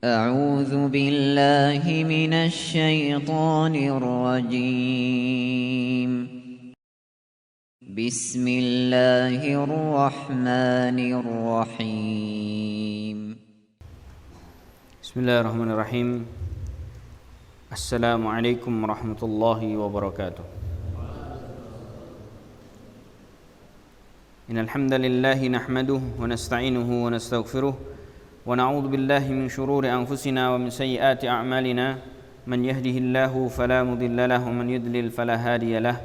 أعوذ بالله من الشيطان الرجيم. بسم الله الرحمن الرحيم. بسم الله الرحمن الرحيم. السلام عليكم ورحمة الله وبركاته. إن الحمد لله نحمده ونستعينه ونستغفره ونعوذ بالله من شرور أنفسنا ومن سيئات أعمالنا. من يهده الله فلا مضل له ومن يضلل فلا هادي له.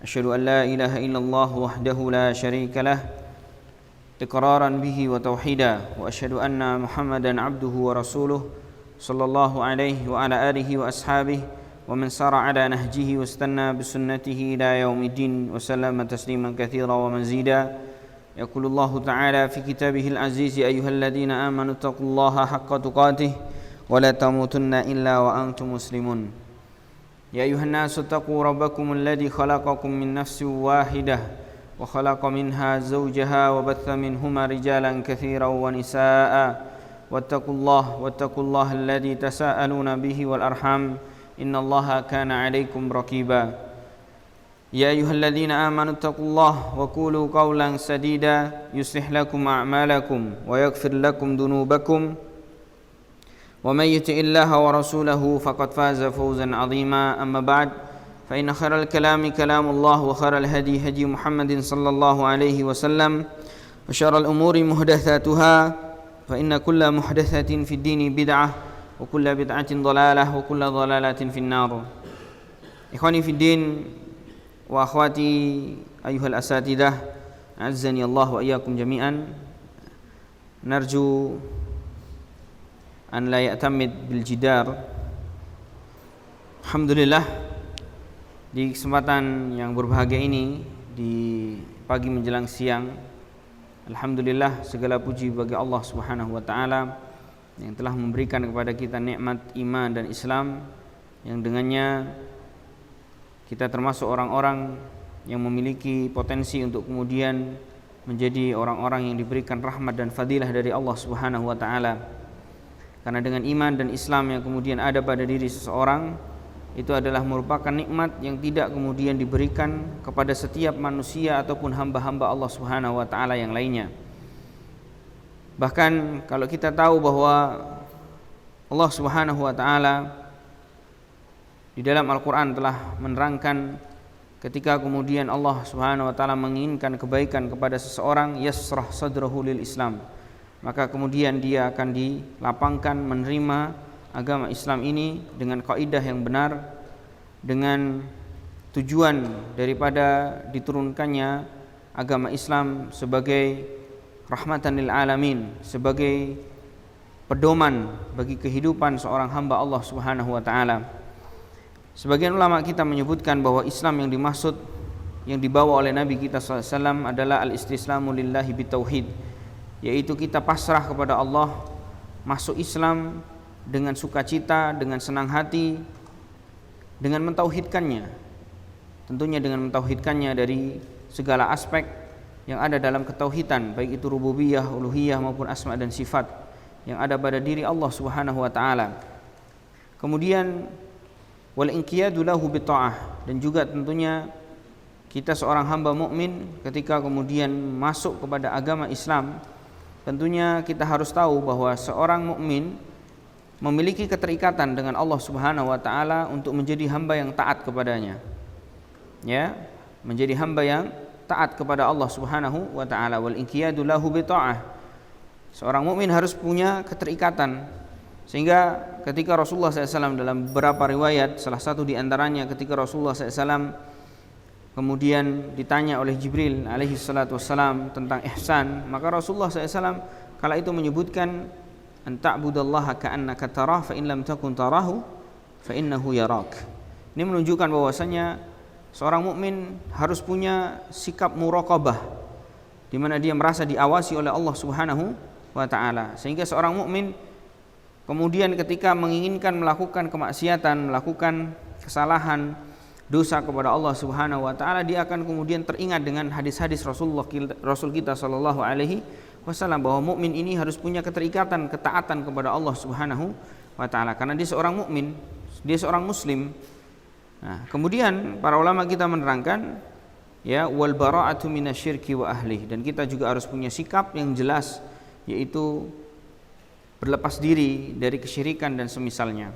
أشهد أن لا إله إلا الله وحده لا شريك له إقرارا به وتوحيدا، وأشهد أن محمدا عبده ورسوله صلى الله عليه وعلى آله وأصحابه ومن سار على نهجه واستنى بسنته إلى يوم الدين وسلم تسليما كثيرا ومزيدا. يقول الله تعالى في كتابه العزيز: يا أيها الذين آمنوا اتقوا الله حق تقاته ولا تموتن إلا وأنتم مسلمون. يا أيها الناس اتقوا ربكم الذي خلقكم من نفس واحدة وخلق منها زوجها وبث منهما رجالا كثيرا ونساء واتقوا الله الذي تساءلون به والأرحام إن الله كان عليكم رقيبا. يا أيها الذين آمنوا اتقوا الله وقولوا قولا سديدا يصلح لكم أعمالكم ويغفر لكم ذنوبكم ومن يطع الله ورسوله فقد فاز فوزا عظيما. أما بعد، فإن خير الكلام كلام الله وخير الهدي هدي محمد صلى الله عليه وسلم وشر الأمور محدثاتها فإن كل محدثة في الدين بدعة وكل بدعة ضلالة وكل ضلالة في النار. إخواني في الدين wa akhwati ayyuhal asatidah, azzani Allah wa iyyakum jami'an. Narju an la ya'tamid bil jidar. Alhamdulillah, di kesempatan yang berbahagia ini, di pagi menjelang siang, alhamdulillah segala puji bagi Allah Subhanahu wa taala yang telah memberikan kepada kita nikmat iman dan Islam, yang dengannya kita termasuk orang-orang yang memiliki potensi untuk kemudian menjadi orang-orang yang diberikan rahmat dan fadilah dari Allah Subhanahu wa taala. Karena dengan iman dan Islam yang kemudian ada pada diri seseorang, itu adalah merupakan nikmat yang tidak kemudian diberikan kepada setiap manusia ataupun hamba-hamba Allah Subhanahu wa taala yang lainnya. Bahkan kalau kita tahu bahwa Allah Subhanahu wa taala di dalam Al-Quran telah menerangkan ketika kemudian Allah Subhanahu wa ta'ala menginginkan kebaikan kepada seseorang, yasrah sadrahu lil Islam, maka kemudian dia akan dilapangkan menerima agama Islam ini dengan kaidah yang benar, dengan tujuan daripada diturunkannya agama Islam sebagai rahmatan lil alamin, sebagai pedoman bagi kehidupan seorang hamba Allah Subhanahu wa ta'ala. Sebagian ulama kita menyebutkan bahwa Islam yang dimaksud, yang dibawa oleh Nabi kita SAW adalah al-istislamu lillahi bitauhid, yaitu kita pasrah kepada Allah, masuk Islam dengan sukacita, dengan senang hati, dengan mentauhidkannya. Tentunya dengan mentauhidkannya dari segala aspek yang ada dalam ketauhidan, baik itu rububiyah, uluhiyah maupun asma dan sifat yang ada pada diri Allah Subhanahu wa taala. Kemudian wal inqiyadu lahu bita'ah, dan juga tentunya kita seorang hamba mukmin ketika kemudian masuk kepada agama Islam, tentunya kita harus tahu bahwa seorang mukmin memiliki keterikatan dengan Allah Subhanahu wa taala untuk menjadi hamba yang taat kepadanya. Ya, menjadi hamba yang taat kepada Allah Subhanahu wa taala. Wal inqiyadu lahu bita'ah. Seorang mukmin harus punya keterikatan, sehingga ketika Rasulullah SAW dalam beberapa riwayat, salah satu di antaranya ketika Rasulullah SAW kemudian ditanya oleh Jibril alaihi salatu wassalam tentang ihsan, maka Rasulullah SAW kala itu menyebutkan an ta'budallaha ka'annaka tarah fa in lam takun tarahu fa innahu yarak. Ini menunjukkan bahwasanya seorang mukmin harus punya sikap muraqabah, di mana dia merasa diawasi oleh Allah Subhanahu wa taala, sehingga seorang mukmin kemudian ketika menginginkan melakukan kemaksiatan, melakukan kesalahan, dosa kepada Allah Subhanahu wa taala, dia akan kemudian teringat dengan hadis-hadis Rasul kita sallallahu alaihi wasallam bahwa mukmin ini harus punya keterikatan, ketaatan kepada Allah Subhanahu wa taala karena dia seorang mukmin, dia seorang muslim. Nah, kemudian para ulama kita menerangkan ya wal bara'atu minasyirki wa ahli, dan kita juga harus punya sikap yang jelas yaitu berlepas diri dari kesyirikan dan semisalnya.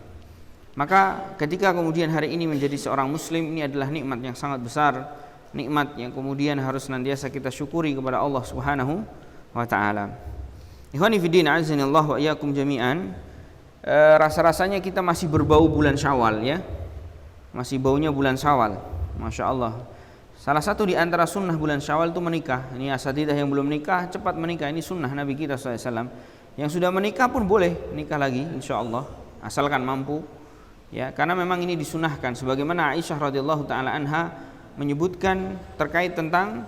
Maka ketika kemudian hari ini menjadi seorang muslim, ini adalah nikmat yang sangat besar, nikmat yang kemudian harus senantiasa kita syukuri kepada Allah Subhanahu wa taala. Ikhwani fi din, azanillahu wa iyyakum jami'an. Rasa-rasanya kita masih berbau bulan Syawal ya. Masih baunya bulan Syawal. Masya Allah. Salah satu di antara sunnah bulan Syawal itu menikah. Ini asatidah yang belum menikah cepat menikah. Ini sunnah Nabi kita SAW. Yang sudah menikah pun boleh nikah lagi, insya Allah, asalkan mampu. Ya, karena memang ini disunahkan. Sebagaimana Aisyah radhiyallahu taala anha menyebutkan terkait tentang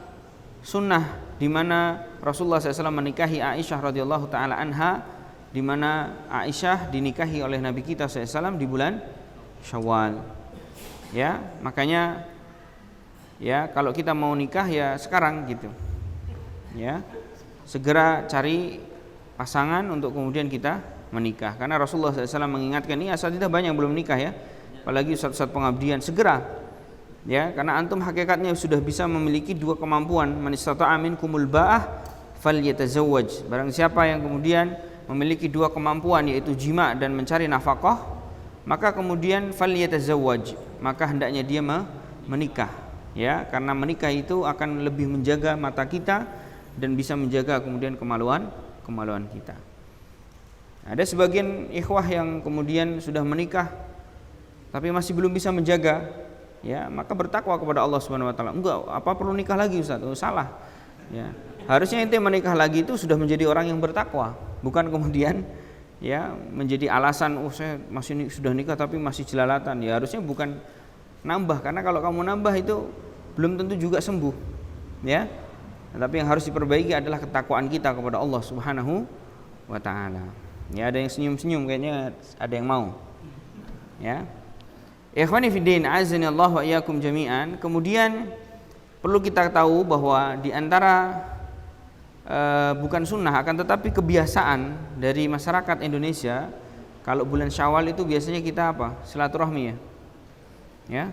sunnah di mana Rasulullah SAW menikahi Aisyah radhiyallahu taala anha, di mana Aisyah dinikahi oleh Nabi kita SAW di bulan Syawal. Ya, makanya ya kalau kita mau nikah ya sekarang gitu ya, segera cari pasangan untuk kemudian kita menikah, karena Rasulullah SAW mengingatkan ini asatidah banyak yang belum nikah ya, apalagi saat pengabdian segera ya, karena antum hakikatnya sudah bisa memiliki dua kemampuan. Man istata'a minkumul ba'ah falyatazawwaj, barang siapa yang kemudian memiliki dua kemampuan yaitu jima dan mencari nafkah, maka kemudian falyatazawwaj, maka hendaknya dia menikah. Ya, karena menikah itu akan lebih menjaga mata kita dan bisa menjaga kemudian kemaluan kita. Ada sebagian ikhwah yang kemudian sudah menikah tapi masih belum bisa menjaga, ya, maka bertakwa kepada Allah Subhanahu wa taala. Enggak, apa perlu nikah lagi Ustaz? Oh, salah. Ya. Harusnya ente menikah lagi itu sudah menjadi orang yang bertakwa, bukan kemudian ya menjadi alasan saya masih sudah nikah tapi masih jelalatan. Ya, harusnya bukan nambah, karena kalau kamu nambah itu belum tentu juga sembuh ya. Tapi yang harus diperbaiki adalah ketakwaan kita kepada Allah Subhanahu wa taala. Ya, ada yang senyum-senyum kayaknya ada yang mau. Ya. Ikhwani fiddin, azanillahu wa iyyakum jami'an. Kemudian perlu kita tahu bahwa di antara bukan sunnah akan tetapi kebiasaan dari masyarakat Indonesia, kalau bulan Syawal itu biasanya kita apa? Silaturahmi ya. Ya,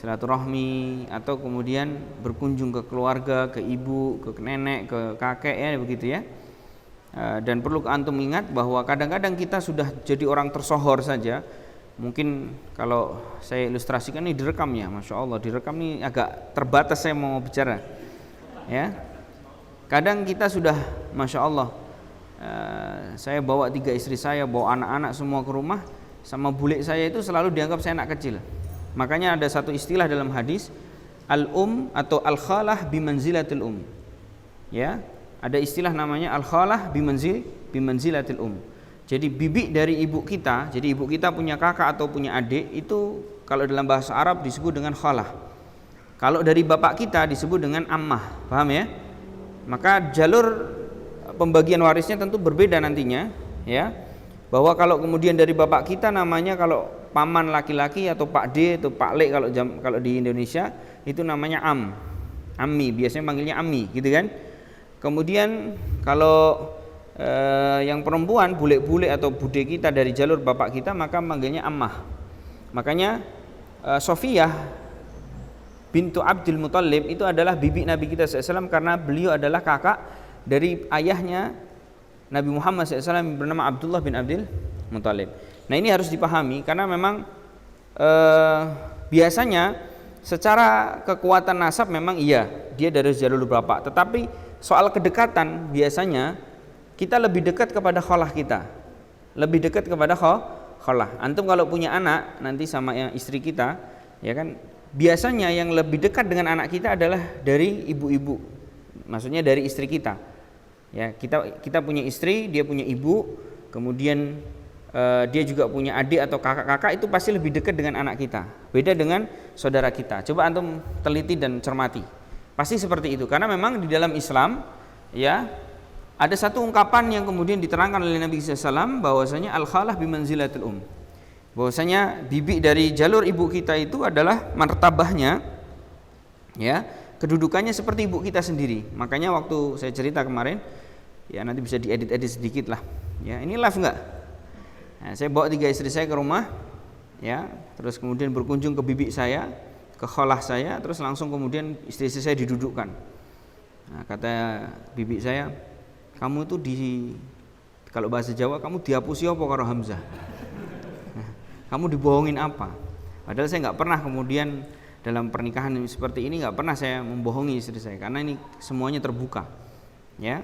silaturahmi atau kemudian berkunjung ke keluarga, ke ibu, ke nenek, ke kakek ya begitu ya. Dan perlu antum ingat bahwa kadang-kadang kita sudah jadi orang tersohor saja. Mungkin kalau saya ilustrasikan ini direkamnya, masya Allah direkam ini agak terbatas saya mau bicara. Ya, kadang kita sudah masya Allah, saya bawa 3 istri saya, bawa anak-anak semua ke rumah, sama bule saya itu selalu dianggap saya anak kecil. Makanya ada satu istilah dalam hadis, al-um atau al-khalah bimanzilatil ya, ada istilah namanya al-khalah bimanzilatil Jadi bibi dari ibu kita, jadi ibu kita punya kakak atau punya adik, itu kalau dalam bahasa Arab disebut dengan khalah. Kalau dari bapak kita disebut dengan ammah, paham ya? Maka jalur pembagian warisnya tentu berbeda nantinya ya. Bahwa kalau kemudian dari bapak kita namanya kalau paman laki-laki atau Pak D atau Pak Le kalau di Indonesia itu namanya ammi, biasanya panggilnya ammi gitu kan. Kemudian kalau yang perempuan bule-bule atau bude kita dari jalur bapak kita maka manggilnya ammah. Makanya Sofiyah bintu Abdul Muthalib itu adalah bibi Nabi kita SAW karena beliau adalah kakak dari ayahnya Nabi Muhammad SAW bernama Abdullah bin Abdul Muthalib. Nah, ini harus dipahami karena memang biasanya secara kekuatan nasab memang iya dia dari jalur bapak, tetapi soal kedekatan biasanya kita lebih dekat kepada khalah kita, lebih dekat kepada khalah. Antum kalau punya anak nanti sama yang istri kita, ya kan, biasanya yang lebih dekat dengan anak kita adalah dari ibu-ibu, maksudnya dari istri kita. Ya, kita punya istri, dia punya ibu, kemudian dia juga punya adik atau kakak-kakak, itu pasti lebih dekat dengan anak kita. Beda dengan saudara kita. Coba antum teliti dan cermati. Pasti seperti itu karena memang di dalam Islam ya ada satu ungkapan yang kemudian diterangkan oleh Nabi SAW bahwasanya al-khalah bimanzilatil bahwasanya bibi dari jalur ibu kita itu adalah martabahnya ya, kedudukannya seperti ibu kita sendiri. Makanya waktu saya cerita kemarin Ya nanti bisa diedit-edit sedikit lah. Ya ini live enggak? Nah, saya bawa 3 istri saya ke rumah, ya, terus kemudian berkunjung ke bibi saya, ke kholah saya, terus langsung kemudian istri-istri saya didudukkan. Nah, kata bibi saya, kamu itu kalau bahasa Jawa kamu dihapusi apa karo Hamzah? Nah, kamu dibohongin apa? Padahal saya nggak pernah kemudian dalam pernikahan seperti ini nggak pernah saya membohongi istri saya karena ini semuanya terbuka, ya.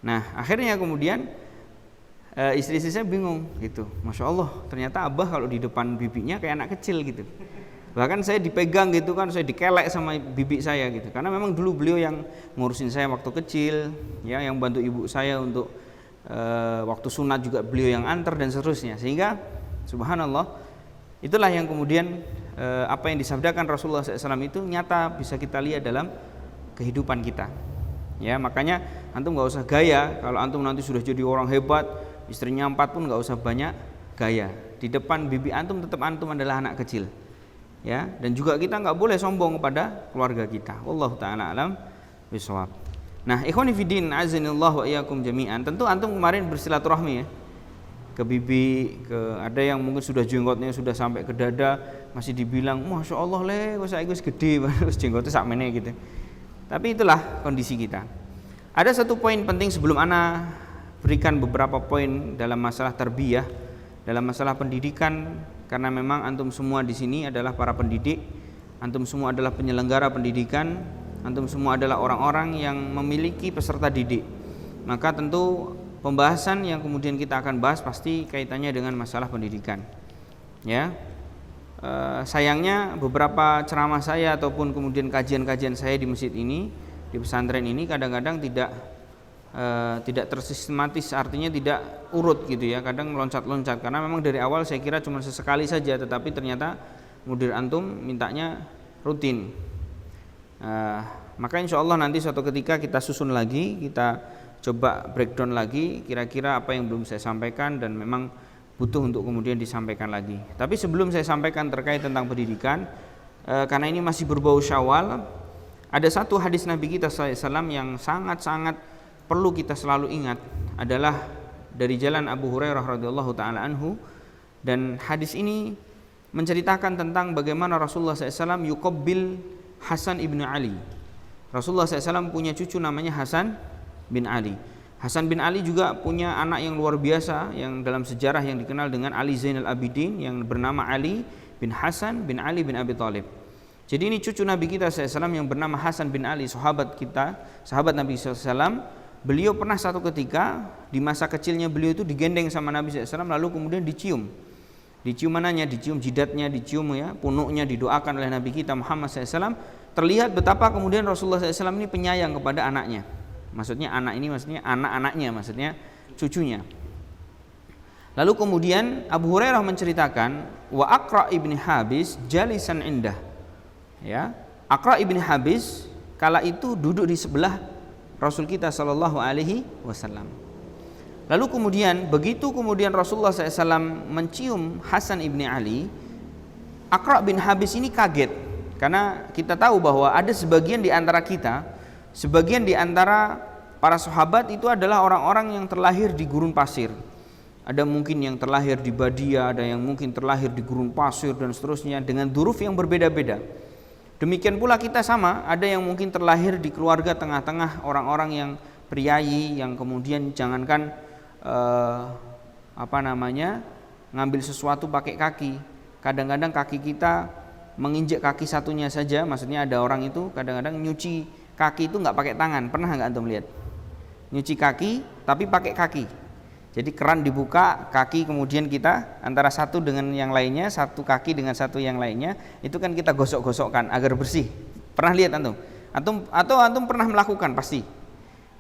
Nah akhirnya kemudian istri-istri saya bingung gitu, Masya Allah ternyata abah kalau di depan bibinya kayak anak kecil gitu. Bahkan saya dipegang gitu kan, saya dikelek sama bibi saya gitu, karena memang dulu beliau yang ngurusin saya waktu kecil, ya, yang bantu ibu saya untuk waktu sunat juga beliau yang antar dan seterusnya. Sehingga subhanallah itulah yang kemudian apa yang disabdakan Rasulullah SAW itu nyata bisa kita lihat dalam kehidupan kita. Ya makanya antum nggak usah gaya, kalau antum nanti sudah jadi orang hebat, istrinya 4 pun nggak usah banyak gaya. Di depan bibi antum tetap antum adalah anak kecil. Ya, dan juga kita nggak boleh sombong kepada keluarga kita. Wallahu taala alam bisawab. Nah, ikhwani fiddin azanillahu wa iyyakum jami'an. Tentu antum kemarin bersilaturahmi ya. Ke bibi, ada yang mungkin sudah jenggotnya sudah sampai ke dada, masih dibilang, "Masya Allah le, saiki wis gede, terus jenggotnya sakmene gitu." Tapi itulah kondisi kita. Ada satu poin penting sebelum ana berikan beberapa poin dalam masalah tarbiyah, dalam masalah pendidikan, karena memang antum semua di sini adalah para pendidik, antum semua adalah penyelenggara pendidikan, antum semua adalah orang-orang yang memiliki peserta didik. Maka tentu pembahasan yang kemudian kita akan bahas pasti kaitannya dengan masalah pendidikan. Ya, sayangnya beberapa ceramah saya ataupun kemudian kajian-kajian saya di masjid ini, di pesantren ini kadang-kadang tidak tersistematis, artinya tidak urut gitu ya, kadang meloncat-loncat karena memang dari awal saya kira cuma sesekali saja, tetapi ternyata mudir antum mintanya rutin. Maka insya Allah nanti suatu ketika kita susun lagi, kita coba breakdown lagi kira-kira apa yang belum saya sampaikan dan memang butuh untuk kemudian disampaikan lagi. Tapi sebelum saya sampaikan terkait tentang pendidikan, karena ini masih berbau Syawal, ada satu hadis Nabi kita SAW yang sangat-sangat perlu kita selalu ingat, adalah dari jalan Abu Hurairah radhiyallahu taala anhu, dan hadis ini menceritakan tentang bagaimana Rasulullah SAW yuqabbil Hasan ibn Ali. Rasulullah SAW punya cucu namanya Hasan bin Ali. Hasan bin Ali juga punya anak yang luar biasa yang dalam sejarah yang dikenal dengan Ali Zainal Abidin, yang bernama Ali bin Hasan bin Ali bin Abi Thalib. Jadi ini cucu Nabi kita SAW yang bernama Hasan bin Ali, sahabat kita, sahabat Nabi SAW. Beliau pernah satu ketika di masa kecilnya beliau itu digendeng sama Nabi SAW, lalu kemudian dicium mananya, dicium jidatnya, dicium ya punuknya, didoakan oleh Nabi kita Muhammad SAW. Terlihat betapa kemudian Rasulullah SAW ini penyayang kepada anaknya. Maksudnya anak ini maksudnya anak-anaknya, maksudnya cucunya. Lalu kemudian Abu Hurairah menceritakan, wa Aqra ibn Habis jalisan indah. Ya, Aqra ibn Habis kala itu duduk di sebelah Rasul kita sallallahu alaihi wasallam. Lalu kemudian begitu kemudian Rasulullah SAW mencium Hasan ibni Ali, Aqra bin Habis ini kaget, karena kita tahu bahwa ada sebagian di antara kita, sebagian di antara para sahabat itu adalah orang-orang yang terlahir di gurun pasir. Ada mungkin yang terlahir di Badia, ada yang mungkin terlahir di gurun pasir dan seterusnya, dengan dzuruf yang berbeda-beda. Demikian pula kita sama, ada yang mungkin terlahir di keluarga tengah-tengah orang-orang yang priayi, yang kemudian jangankan ngambil sesuatu pakai kaki. Kadang-kadang kaki kita menginjak kaki satunya saja, maksudnya ada orang itu kadang-kadang nyuci kaki itu nggak pakai tangan. Pernah nggak antum lihat? Nyuci kaki tapi pakai kaki. Jadi keran dibuka, kaki kemudian kita antara satu dengan yang lainnya, satu kaki dengan satu yang lainnya, itu kan kita gosok-gosokkan agar bersih. Pernah lihat antum? Atau antum pernah melakukan pasti.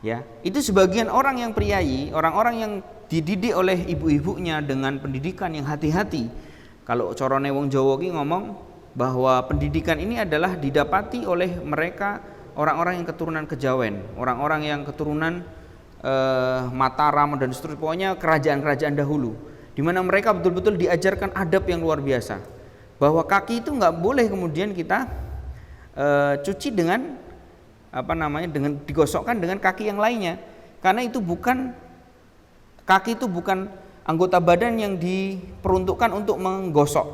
Ya, itu sebagian orang yang priayi, orang-orang yang dididik oleh ibu-ibunya dengan pendidikan yang hati-hati. Kalau corone wong Jawa ki ngomong bahwa pendidikan ini adalah didapati oleh mereka orang-orang yang keturunan Kejawen, orang-orang yang keturunan Mataram dan seterusnya, pokoknya kerajaan-kerajaan dahulu, di mana mereka betul-betul diajarkan adab yang luar biasa, bahwa kaki itu nggak boleh kemudian kita cuci dengan dengan digosokkan dengan kaki yang lainnya, Karena itu kaki itu bukan anggota badan yang diperuntukkan untuk menggosok.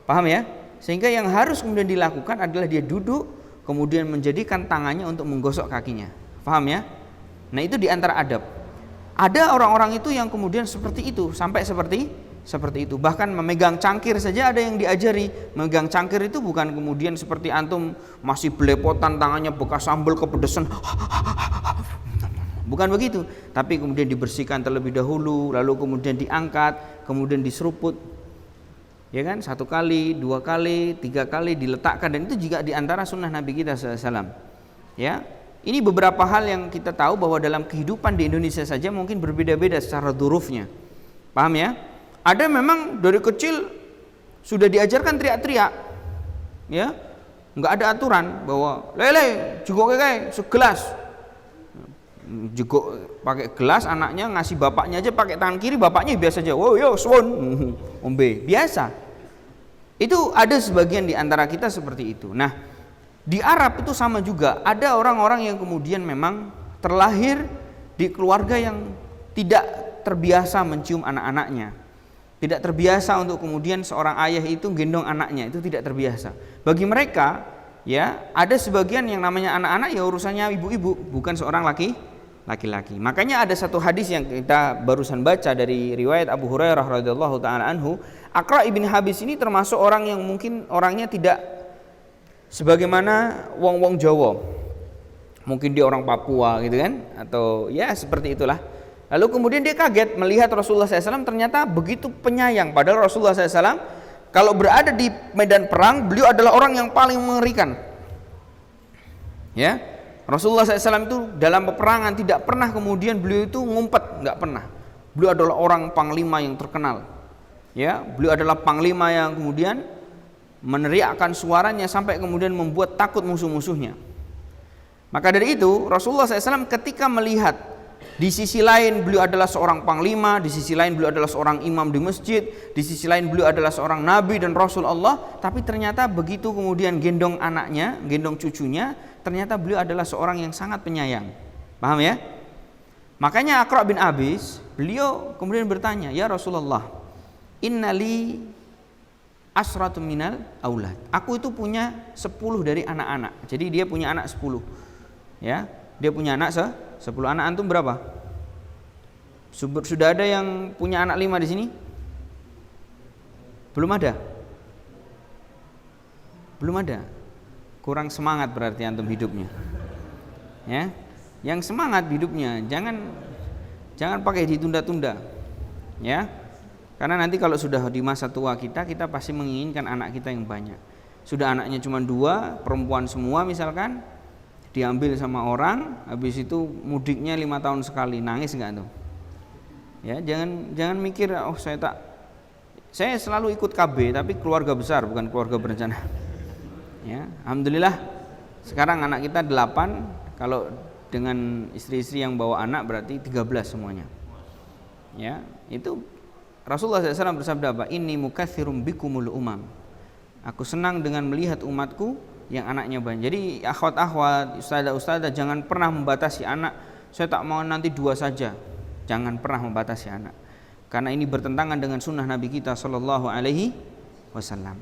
Paham ya? Sehingga yang harus kemudian dilakukan adalah dia duduk, kemudian menjadikan tangannya untuk menggosok kakinya. Paham ya? Nah, itu di antara adab. Ada orang-orang itu yang kemudian seperti itu, sampai seperti itu. Bahkan memegang cangkir saja ada yang diajari. Memegang cangkir itu bukan kemudian seperti antum masih belepotan tangannya bekas sambal kepedesan. Bukan begitu, tapi kemudian dibersihkan terlebih dahulu, lalu kemudian diangkat, kemudian diseruput. Ya kan? 1 kali, 2 kali, 3 kali diletakkan, dan itu juga di antara sunnah Nabi kita SAW. Ya. Ini beberapa hal yang kita tahu bahwa dalam kehidupan di Indonesia saja mungkin berbeda-beda secara durufnya. Paham ya? Ada memang dari kecil sudah diajarkan teriak-teriak. Ya. Enggak ada aturan bahwa lele, jugok kayak segelas. Jugok pakai gelas, anaknya ngasih bapaknya aja pakai tangan kiri, bapaknya biasa aja. Wow, yo, swon. Ombe, biasa. Itu ada sebagian di antara kita seperti itu. Nah, di Arab itu sama juga, ada orang-orang yang kemudian memang terlahir di keluarga yang tidak terbiasa mencium anak-anaknya, tidak terbiasa untuk kemudian seorang ayah itu gendong anaknya, itu tidak terbiasa. Bagi mereka, ya, ada sebagian yang namanya anak-anak ya urusannya ibu-ibu, bukan seorang laki-laki. Makanya ada satu hadis yang kita barusan baca dari riwayat Abu Hurairah radhiyallahu taala anhu, Aqra' ibn Habis ini termasuk orang yang mungkin orangnya tidak sebagaimana wong-wong Jawa, mungkin dia orang Papua gitu kan, atau ya seperti itulah. Lalu kemudian dia kaget melihat Rasulullah SAW ternyata begitu penyayang. Padahal Rasulullah SAW kalau berada di medan perang, beliau adalah orang yang paling mengerikan. Ya, Rasulullah SAW itu dalam peperangan tidak pernah kemudian beliau itu ngumpet, nggak pernah. Beliau adalah orang panglima yang terkenal. Ya, beliau adalah panglima yang kemudian meneriakkan suaranya sampai kemudian membuat takut musuh-musuhnya. Maka dari itu Rasulullah SAW ketika melihat di sisi lain beliau adalah seorang panglima, di sisi lain beliau adalah seorang imam di masjid, di sisi lain beliau adalah seorang nabi dan rasul Allah, tapi ternyata begitu kemudian gendong anaknya, gendong cucunya, ternyata beliau adalah seorang yang sangat penyayang. Paham ya? Makanya Aqra' bin Habis, beliau kemudian bertanya, "Ya Rasulullah, innali asratu minal aulad." Aku itu punya 10 dari anak-anak. Jadi dia punya anak 10. Ya, dia punya anak 10. Anak antum berapa? Sudah ada yang punya anak 5 di sini? Belum ada. Belum ada. Kurang semangat berarti antum hidupnya. Ya. Yang semangat hidupnya, jangan pakai ditunda-tunda. Ya. Karena nanti kalau sudah di masa tua kita pasti menginginkan anak kita yang banyak. Sudah anaknya cuma 2, perempuan semua misalkan, diambil sama orang, habis itu mudiknya 5 tahun sekali, nangis enggak tuh? Ya, jangan mikir, oh saya selalu ikut KB, tapi keluarga besar bukan keluarga berencana. Ya, alhamdulillah sekarang anak kita 8, kalau dengan istri-istri yang bawa anak berarti 13 semuanya. Ya, itu Rasulullah SAW bersabda apa? Inni mukatsirum bikumul umam. Aku senang dengan melihat umatku yang anaknya banyak. Jadi akhwat-akhwat, ustadzah-ustadzah, jangan pernah membatasi anak. Saya tak mau nanti 2 saja. Jangan pernah membatasi anak. Karena ini bertentangan dengan sunnah Nabi kita sallallahu alaihi wasallam.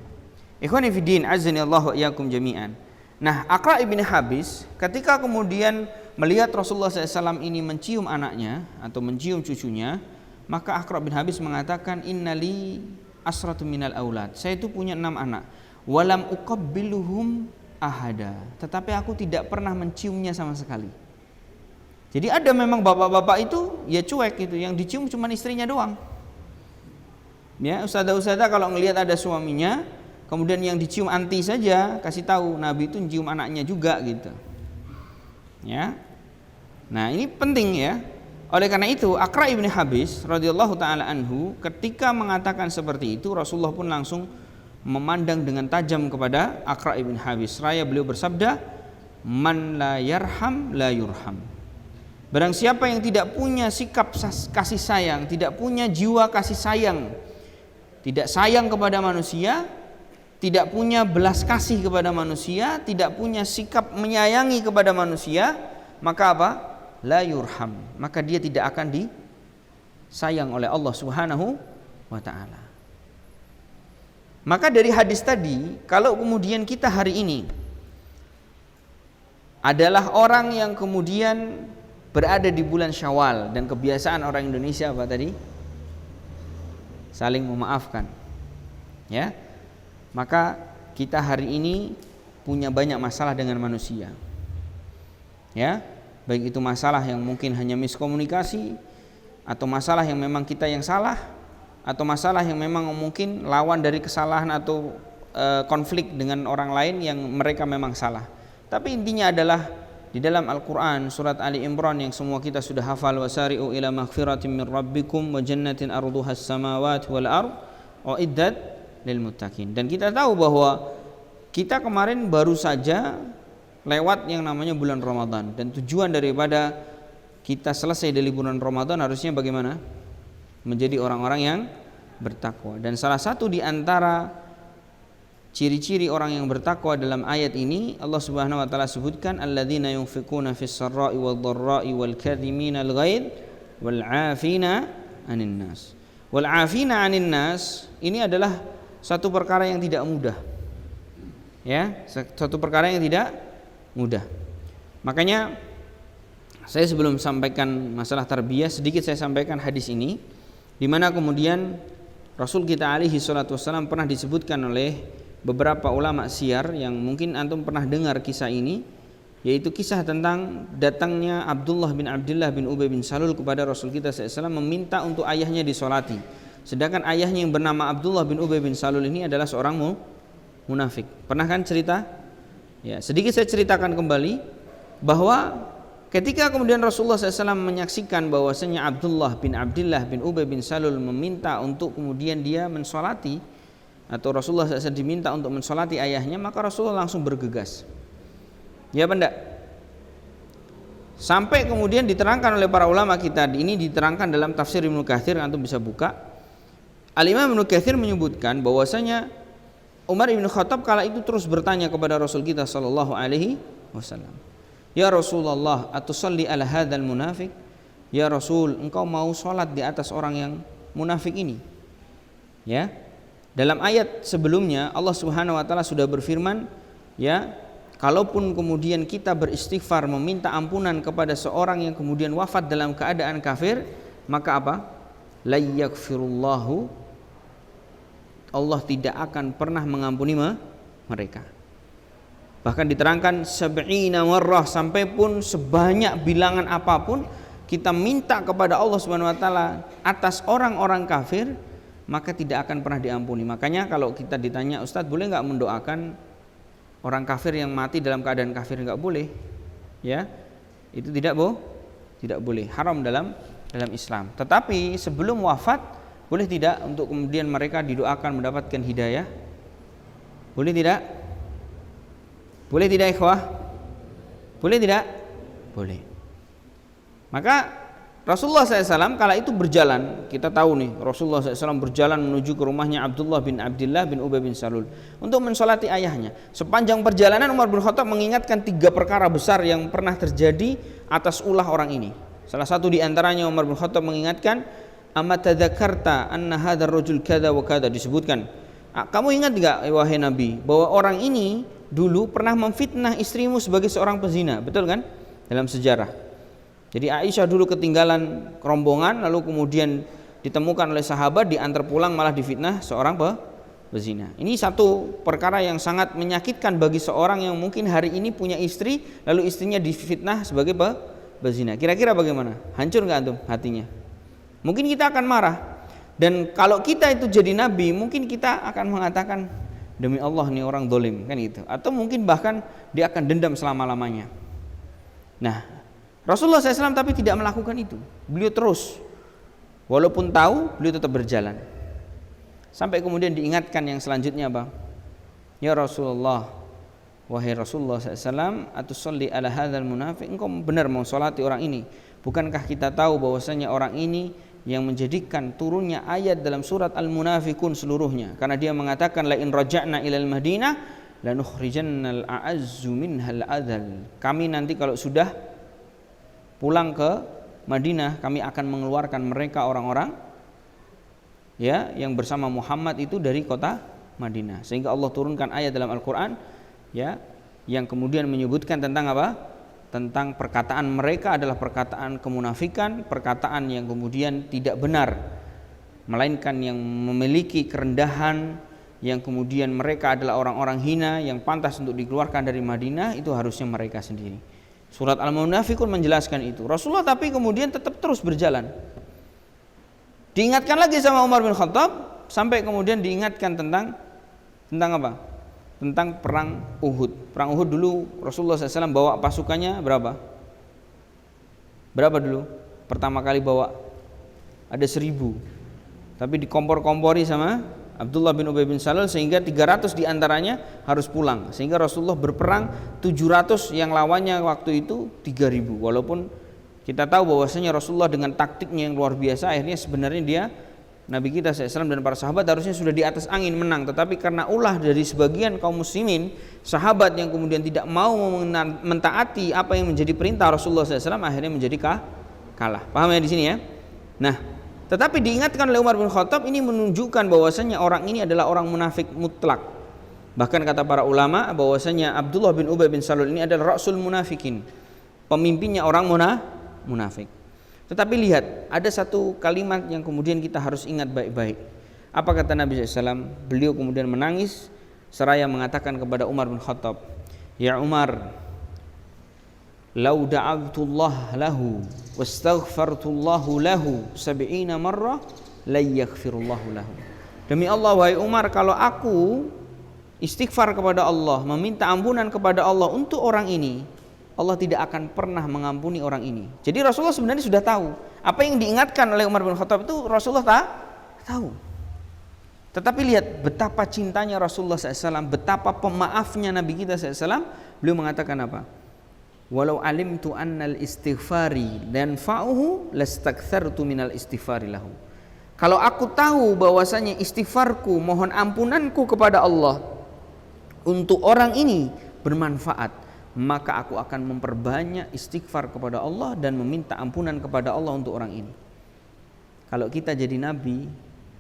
Ikhwani fiddin, azani Allah wa iyyakum jami'an. Nah, Aqra' ibn Habis ketika kemudian melihat Rasulullah SAW ini mencium anaknya atau mencium cucunya, maka Aqra' bin Habis mengatakan, innali asratu minal aulad. Saya itu punya 6 anak. Walam uqabbiluhum ahada. Tetapi aku tidak pernah menciumnya sama sekali. Jadi ada memang bapak-bapak itu ya cuek gitu, yang dicium cuma istrinya doang. Ya, ustadzah-ustadzah kalau ngelihat ada suaminya, kemudian yang dicium anti saja, kasih tahu Nabi itu cium anaknya juga gitu. Ya. Nah, ini penting ya. Oleh karena itu Aqra' ibn Habis radhiyallahu taala anhu ketika mengatakan seperti itu, Rasulullah pun langsung memandang dengan tajam kepada Aqra' ibn Habis. Seraya beliau bersabda, "Man la yarham la yurham." Barang siapa yang tidak punya sikap kasih sayang, tidak punya jiwa kasih sayang, tidak sayang kepada manusia, tidak punya belas kasih kepada manusia, tidak punya sikap menyayangi kepada manusia, maka apa? la yurham, maka dia tidak akan disayang oleh Allah Subhanahu wa taala. Maka dari hadis tadi, kalau kemudian kita hari ini adalah orang yang kemudian berada di bulan Syawal, dan kebiasaan orang Indonesia apa tadi? Saling memaafkan. Ya. Maka kita hari ini punya banyak masalah dengan manusia. Ya, baik itu masalah yang mungkin hanya miskomunikasi, atau masalah yang memang kita yang salah, atau masalah yang memang mungkin lawan dari kesalahan atau konflik dengan orang lain yang mereka memang salah. Tapi intinya adalah di dalam Al-Quran surat Ali Imran yang semua kita sudah hafal, wasari'u ila maghfiratin min rabbikum wa jannatin arduhas samawati wal ard uiddat lil muttaqin. Dan kita tahu bahwa kita kemarin baru saja lewat yang namanya bulan Ramadan, dan tujuan daripada kita selesai dari bulan Ramadan harusnya bagaimana? Menjadi orang-orang yang bertakwa. Dan salah satu di antara ciri-ciri orang yang bertakwa dalam ayat ini, Allah Subhanahu wa taala sebutkan alladzina yunfiquna fis sarra'i wad dharra'i wal kadhimina al ghaidh wal 'afina 'anil nas. Wal 'afina 'anil nas ini adalah satu perkara yang tidak mudah. Ya, satu perkara yang tidak mudah. Makanya saya sebelum sampaikan masalah tarbiyah, sedikit saya sampaikan hadis ini, di mana kemudian Rasul kita alaihi salatu wassalam pernah disebutkan oleh beberapa ulama syiar yang mungkin antum pernah dengar kisah ini, yaitu kisah tentang datangnya Abdullah bin Ubay bin Salul kepada Rasul kita SAW meminta untuk ayahnya disolati. Sedangkan ayahnya yang bernama Abdullah bin Ubay bin Salul ini adalah seorang munafik. Pernah kan cerita? Ya, sedikit saya ceritakan kembali bahwa ketika kemudian Rasulullah SAW menyaksikan bahwasanya Abdullah bin Ubay bin Salul meminta untuk kemudian dia mensolati, atau Rasulullah SAW diminta untuk mensolati ayahnya, maka Rasulullah langsung bergegas. Ya benda. Sampai kemudian diterangkan oleh para ulama kita, ini diterangkan dalam tafsir Ibnu Katsir, antum bisa buka. Al-Imam Ibnu Katsir menyebutkan bahwasanya Umar bin Khattab kala itu terus bertanya kepada Rasul kita sallallahu alaihi wasallam, "Ya Rasulullah, atusalli ala hadzal munafik?" Ya Rasul, engkau mau salat di atas orang yang munafik ini? Ya. Dalam ayat sebelumnya Allah Subhanahu wa taala sudah berfirman, ya, kalaupun kemudian kita beristighfar meminta ampunan kepada seorang yang kemudian wafat dalam keadaan kafir, maka apa? La yaghfirullahu, Allah tidak akan pernah mengampuni mereka. Bahkan diterangkan sab'ina marrah, sampai pun sebanyak bilangan apapun kita minta kepada Allah Subhanahu wa taala atas orang-orang kafir, maka tidak akan pernah diampuni. Makanya kalau kita ditanya, Ustadz boleh enggak mendoakan orang kafir yang mati dalam keadaan kafir? Enggak boleh. Ya. Itu tidak boleh, haram dalam Islam. Tetapi sebelum wafat, boleh tidak untuk kemudian mereka didoakan mendapatkan hidayah? Boleh tidak? Boleh tidak ikhwah? Boleh tidak? Boleh. Maka Rasulullah SAW kala itu berjalan, kita tahu nih Rasulullah SAW berjalan menuju ke rumahnya Abdullah bin Ubay bin Salul untuk mensolati ayahnya. Sepanjang perjalanan Umar bin Khattab mengingatkan 3 perkara besar yang pernah terjadi atas ulah orang ini. Salah satu di antaranya Umar bin Khattab mengingatkan, amma tadzakarta anna hadzal rajul kadza wa kadza, disebutkan, kamu ingat enggak wahai Nabi bahwa orang ini dulu pernah memfitnah istrimu sebagai seorang pezina, betul kan? Dalam sejarah. Jadi Aisyah dulu ketinggalan rombongan, lalu kemudian ditemukan oleh sahabat, diantar pulang malah difitnah seorang pezina. Ini satu perkara yang sangat menyakitkan bagi seorang yang mungkin hari ini punya istri, lalu istrinya difitnah sebagai pezina. Kira-kira bagaimana? Hancur enggak antum hatinya? Mungkin kita akan marah. Dan kalau kita itu jadi nabi, mungkin kita akan mengatakan, demi Allah nih orang dolim, kan gitu. Atau mungkin bahkan dia akan dendam selama-lamanya. Nah, Rasulullah SAW tapi tidak melakukan itu. Beliau terus, walaupun tahu, beliau tetap berjalan. Sampai kemudian diingatkan yang selanjutnya apa? Ya Rasulullah, wahai Rasulullah SAW, atusalli ala hadzal munafiq, engkau benar mau salati orang ini? Bukankah kita tahu bahwasanya orang ini yang menjadikan turunnya ayat dalam surat Al-Munafiqun seluruhnya, karena dia mengatakan la in raja'na ilal Madinah lanukhrijannal a'azzu minhal adzal. Kami nanti kalau sudah pulang ke Madinah, kami akan mengeluarkan mereka orang-orang ya yang bersama Muhammad itu dari kota Madinah. Sehingga Allah turunkan ayat dalam Al-Qur'an ya yang kemudian menyebutkan tentang apa? Tentang perkataan mereka adalah perkataan kemunafikan, perkataan yang kemudian tidak benar, melainkan yang memiliki kerendahan, yang kemudian mereka adalah orang-orang hina yang pantas untuk dikeluarkan dari Madinah, itu harusnya mereka sendiri. Surat Al-Munafiqun menjelaskan itu. Rasulullah tapi kemudian tetap terus berjalan. Diingatkan lagi sama Umar bin Khattab sampai kemudian diingatkan tentang apa? Tentang perang Uhud. Perang Uhud dulu Rasulullah SAW bawa pasukannya berapa? Berapa dulu? Pertama kali bawa ada 1.000. Tapi dikompor-kompori sama Abdullah bin Ubay bin Salul sehingga 300 diantaranya harus pulang. Sehingga Rasulullah berperang 700, yang lawannya waktu itu 3.000. Walaupun kita tahu bahwasanya Rasulullah dengan taktiknya yang luar biasa, akhirnya sebenarnya dia, Nabi kita SAW dan para sahabat harusnya sudah di atas angin menang. Tetapi karena ulah dari sebagian kaum muslimin, sahabat yang kemudian tidak mau mentaati apa yang menjadi perintah Rasulullah SAW, akhirnya menjadi kalah. Paham ya di sini ya? Nah, tetapi diingatkan oleh Umar bin Khattab, ini menunjukkan bahwasanya orang ini adalah orang munafik mutlak. Bahkan kata para ulama bahwasanya Abdullah bin Ubay bin Salul ini adalah rasul munafikin, pemimpinnya orang munafik. Tetapi lihat, ada satu kalimat yang kemudian kita harus ingat baik-baik. Apa kata Nabi SAW? Beliau kemudian menangis seraya mengatakan kepada Umar bin Khattab, "Ya Umar, lau da'awtullah lahu wastaghfartullahu lahu 70 marrah la yaghfirullahu lahu." Demi Allah wahai Umar, kalau aku istighfar kepada Allah, meminta ampunan kepada Allah untuk orang ini, Allah tidak akan pernah mengampuni orang ini. Jadi Rasulullah sebenarnya sudah tahu apa yang diingatkan oleh Umar bin Khattab itu, Rasulullah tahu. Tetapi lihat betapa cintanya Rasulullah SAW, betapa pemaafnya Nabi kita SAW. Beliau mengatakan apa? Walau alimtu annal istighfari dan fa'uhu lastakthartu minal istighfari lahu. Kalau aku tahu bahwasanya istighfarku, mohon ampunanku kepada Allah untuk orang ini bermanfaat, maka aku akan memperbanyak istighfar kepada Allah dan meminta ampunan kepada Allah untuk orang ini. Kalau kita jadi nabi,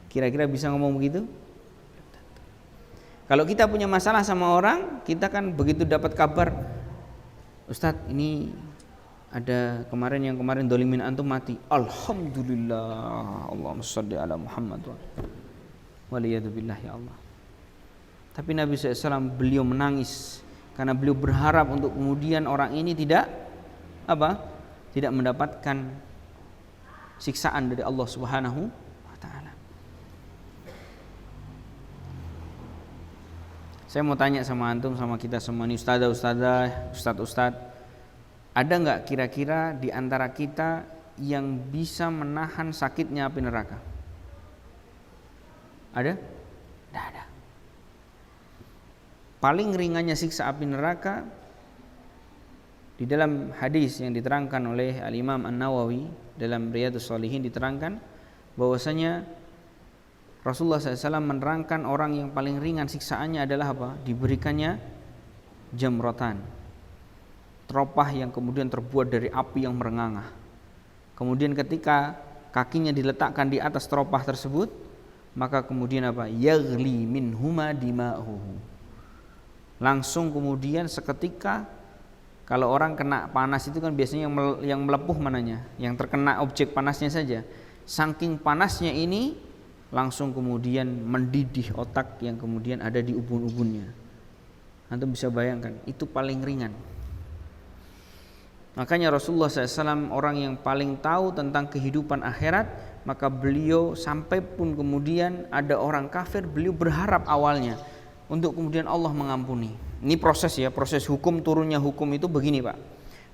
kira-kira bisa ngomong begitu? Kalau kita punya masalah sama orang, kita kan begitu dapat kabar, Ustadz ini ada yang kemarin dolimin antum mati, alhamdulillah, Allahumma sholli ala Muhammad waliyadzubillah ya Allah. Tapi Nabi SAW beliau menangis karena beliau berharap untuk kemudian orang ini tidak mendapatkan siksaan dari Allah Subhanahu wa taala. Saya mau tanya sama antum, sama kita semua nih, ustadz, ada nggak kira-kira di antara kita yang bisa menahan sakitnya api neraka? Ada? Tidak ada. Paling ringannya siksa api neraka, di dalam hadis yang diterangkan oleh Al-Imam An-Nawawi dalam Riyadhus Shalihin diterangkan bahwasanya Rasulullah SAW menerangkan orang yang paling ringan siksaannya adalah apa? Diberikannya jamrotan, teropah yang kemudian terbuat dari api yang merengangah. Kemudian ketika kakinya diletakkan di atas teropah tersebut, maka kemudian apa? Yaghli minhuma dima'uhu. Langsung kemudian seketika, kalau orang kena panas itu kan biasanya yang melepuh mananya, yang terkena objek panasnya saja. Saking panasnya ini langsung kemudian mendidih otak yang kemudian ada di ubun-ubunnya. Antum bisa bayangkan, itu paling ringan. Makanya Rasulullah SAW orang yang paling tahu tentang kehidupan akhirat, maka beliau sampai pun kemudian ada orang kafir, beliau berharap awalnya untuk kemudian Allah mengampuni. Ini proses ya, proses hukum, turunnya hukum itu begini Pak.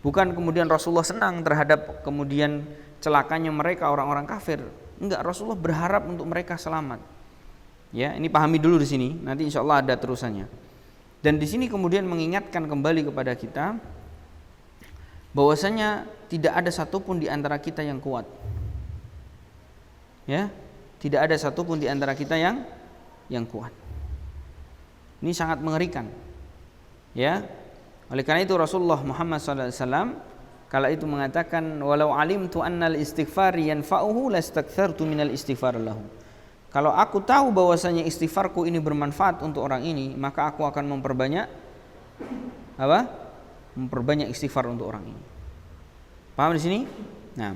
Bukan kemudian Rasulullah senang terhadap kemudian celakanya mereka orang-orang kafir. Enggak, Rasulullah berharap untuk mereka selamat. Ya, ini pahami dulu di sini, nanti insya Allah ada terusannya. Dan di sini kemudian mengingatkan kembali kepada kita bahwasanya tidak ada satupun di antara kita yang kuat. Ya, tidak ada satupun di antara kita yang kuat. Ini sangat mengerikan. Ya, oleh karena itu Rasulullah Muhammad SAW kala itu mengatakan, walau alimtu annal istighfar yanfa'uhu lastakthartu minal istighfar lahu. Kalau aku tahu bahwasanya istighfarku ini bermanfaat untuk orang ini, maka aku akan memperbanyak apa? Memperbanyak istighfar untuk orang ini. Paham di sini? Nah,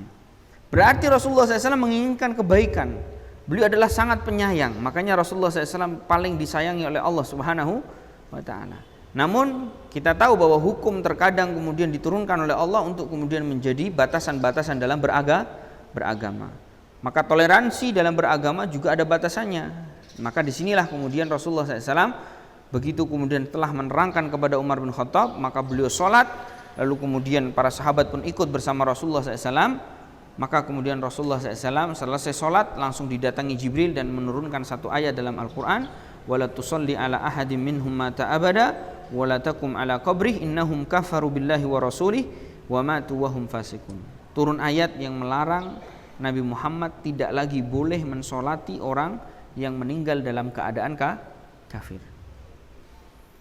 berarti Rasulullah SAW menginginkan kebaikan. Beliau adalah sangat penyayang. Makanya Rasulullah SAW paling disayangi oleh Allah Subhanahu wa Ta'ala. Namun kita tahu bahwa hukum terkadang kemudian diturunkan oleh Allah untuk kemudian menjadi batasan-batasan dalam beragama. Maka toleransi dalam beragama juga ada batasannya. Maka disinilah kemudian Rasulullah SAW begitu kemudian telah menerangkan kepada Umar bin Khattab, maka beliau sholat, lalu kemudian para sahabat pun ikut bersama Rasulullah SAW. Maka kemudian Rasulullah SAW selesai sholat langsung didatangi Jibril dan menurunkan satu ayat dalam Al-Quran, wala tusalli ala ahadim minhum mata abada wala takum ala qabrih innahum kafaru billahi wa rasulih wa matu wa hum fasikun. Turun ayat yang melarang Nabi Muhammad tidak lagi boleh mensolati orang yang meninggal dalam keadaan kafir.